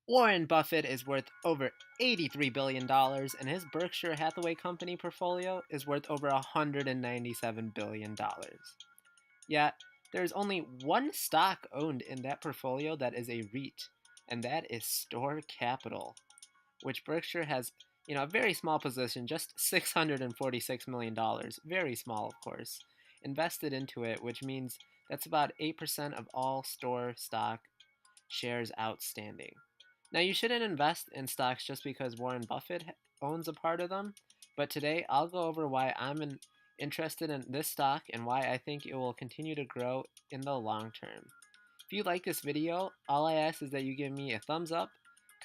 Warren Buffett is worth over $83 billion, and his Berkshire Hathaway Company portfolio is worth over $197 billion. Yet, there's only one stock owned in that portfolio that is a REIT, and that is Store Capital, which Berkshire has, a very small position, just $646 million, very small, of course, invested into it, which means that's about 8% of all store stock shares outstanding. Now, you shouldn't invest in stocks just because Warren Buffett owns a part of them, but today I'll go over why interested in this stock and why I think it will continue to grow in the long term. If you like this video, all I ask is that you give me a thumbs up,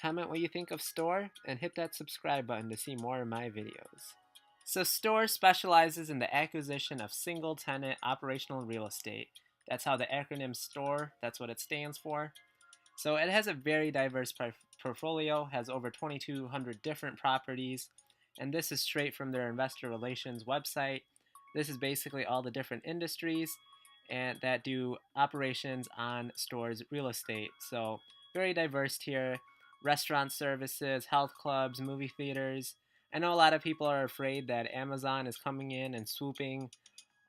comment what you think of Store, and hit that subscribe button to see more of my videos. So Store specializes in the acquisition of single-tenant operational real estate. That's how the acronym STORE, that's what it stands for. So it has a very diverse portfolio, has over 2,200 different properties, and this is straight from their investor relations website. This is basically all the different industries and that do operations on stores real estate. So very diverse here. Restaurant services, health clubs, movie theaters. I know a lot of people are afraid that Amazon is coming in and swooping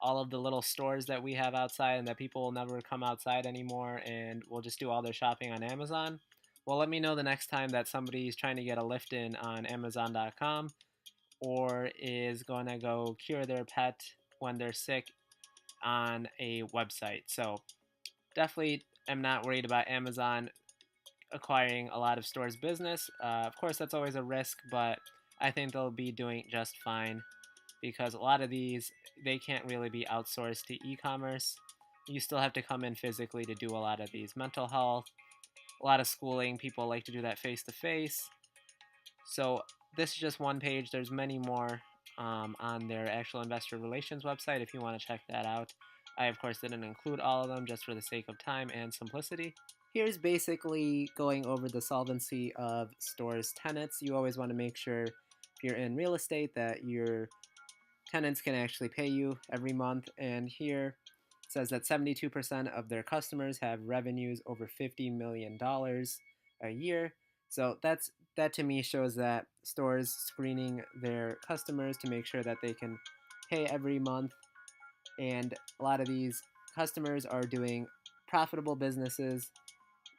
all of the little stores that we have outside and that people will never come outside anymore and will just do all their shopping on Amazon. Well, let me know the next time that somebody's trying to get a lift in on Amazon.com or is going to go cure their pet when they're sick on a website. So definitely am not worried about Amazon acquiring a lot of stores' business. Of course, that's always a risk, but I think they'll be doing just fine because a lot of these they can't really be outsourced to e-commerce. You still have to come in physically to do a lot of these. Mental health, a lot of schooling, people like to do that face to face. So this is just one page. There's many more on their actual investor relations website if you want to check that out. I, of course, didn't include all of them just for the sake of time and simplicity. Here's basically going over the solvency of stores' tenants. You always want to make sure if you're in real estate that your tenants can actually pay you every month. And here it says that 72% of their customers have revenues over $50 million a year. So that to me shows that stores screening their customers to make sure that they can pay every month. And a lot of these customers are doing profitable businesses.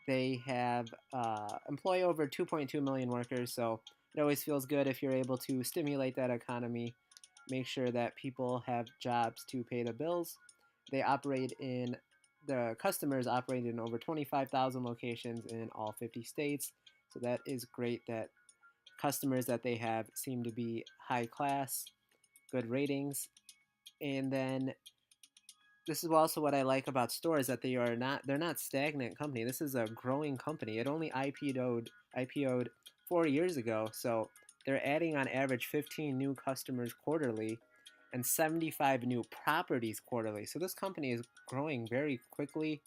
They have employ over 2.2 million workers, so it always feels good if you're able to stimulate that economy, make sure that people have jobs to pay the bills. The customers operate in over 25,000 locations in all 50 states, so that is great that customers that they have seem to be high class, good ratings. And then this is also what I like about stores that they're not stagnant company. This is a growing company. It only IPO'd 4 years ago, so they're adding on average 15 new customers quarterly and 75 new properties quarterly. So this company is growing very quickly.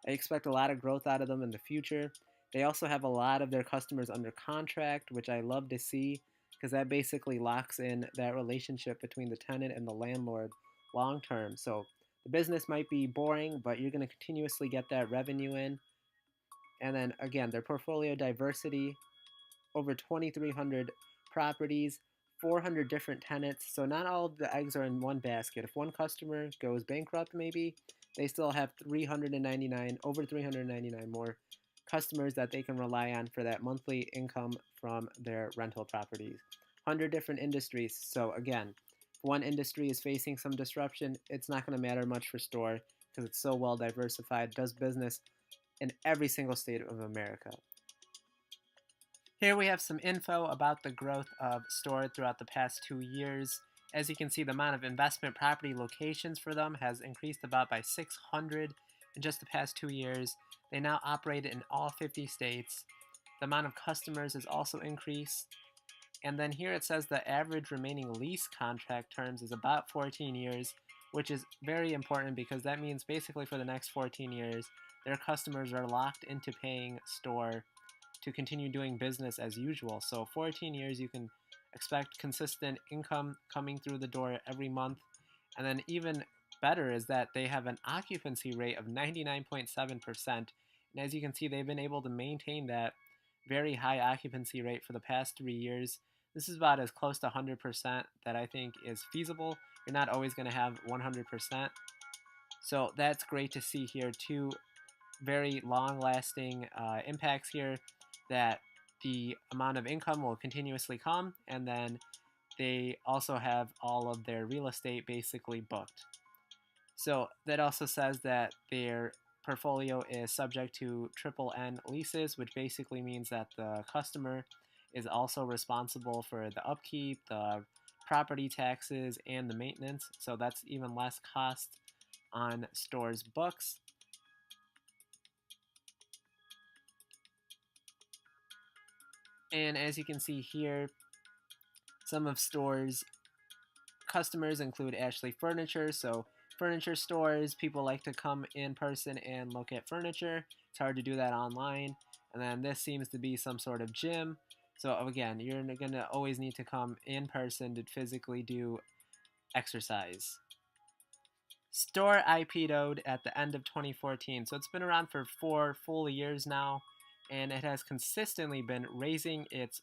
I expect a lot of growth out of them in the future. They also have a lot of their customers under contract, which I love to see because that basically locks in that relationship between the tenant and the landlord long term. So the business might be boring, but you're going to continuously get that revenue in. And then again, their portfolio diversity, over 2,300 properties, 400 different tenants. So not all of the eggs are in one basket. If one customer goes bankrupt, maybe they still have over 399 more customers that they can rely on for that monthly income from their rental properties. 100 different industries. So again, if one industry is facing some disruption, it's not going to matter much for Store because it's so well diversified, does business in every single state of America. Here we have some info about the growth of Store throughout the past 2 years. As you can see, the amount of investment property locations for them has increased about by 600 in just the past 2 years. They now operate in all 50 states. The amount of customers has also increased. And then here it says the average remaining lease contract terms is about 14 years, which is very important because that means basically for the next 14 years, their customers are locked into paying Store to continue doing business as usual. So 14 years, you can expect consistent income coming through the door every month. And then even better is that they have an occupancy rate of 99.7%. And as you can see, they've been able to maintain that very high occupancy rate for the past 3 years. This is about as close to 100% that I think is feasible. You're not always going to have 100%. So that's great to see here. Two very long lasting impacts here, that the amount of income will continuously come, and then they also have all of their real estate basically booked. So that also says that their portfolio is subject to triple N leases, which basically means that the customer is also responsible for the upkeep, the property taxes, and the maintenance. So that's even less cost on stores' books. And as you can see here, some of stores' customers include Ashley Furniture. So furniture stores, people like to come in person and look at furniture. It's hard to do that online. And then this seems to be some sort of gym. So again, you're going to always need to come in person to physically do exercise. Store IPO'd at the end of 2014. So it's been around for 4 full years now, and it has consistently been raising its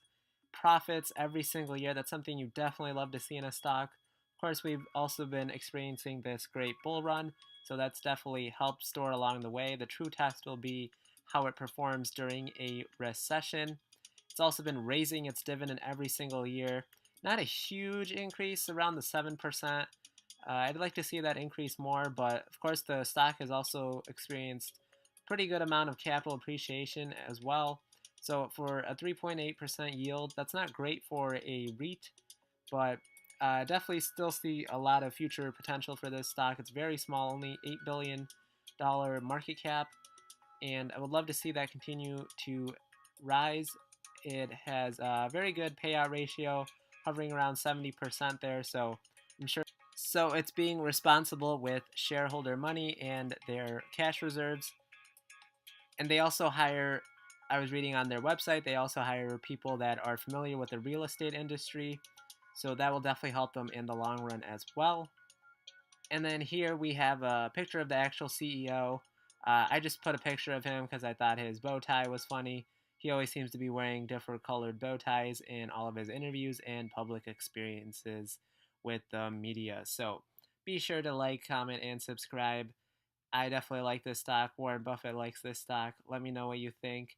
profits every single year. That's something you definitely love to see in a stock. Of course, we've also been experiencing this great bull run, so that's definitely helped Store along the way. The true test will be how it performs during a recession. It's also been raising its dividend every single year. Not a huge increase, around the 7%. I'd like to see that increase more, but of course the stock has also experienced pretty good amount of capital appreciation as well. So for a 3.8% yield, that's not great for a REIT, but definitely still see a lot of future potential for this stock. It's very small, only $8 billion market cap, and I would love to see that continue to rise. It has a very good payout ratio, hovering around 70% there, so I'm sure. So it's being responsible with shareholder money and their cash reserves. And they also hire, I was reading on their website, they also hire people that are familiar with the real estate industry. So that will definitely help them in the long run as well. And then here we have a picture of the actual CEO. I just put a picture of him because I thought his bow tie was funny. He always seems to be wearing different colored bow ties in all of his interviews and public experiences with the media. So be sure to like, comment, and subscribe. I definitely like this stock. Warren Buffett likes this stock. Let me know what you think.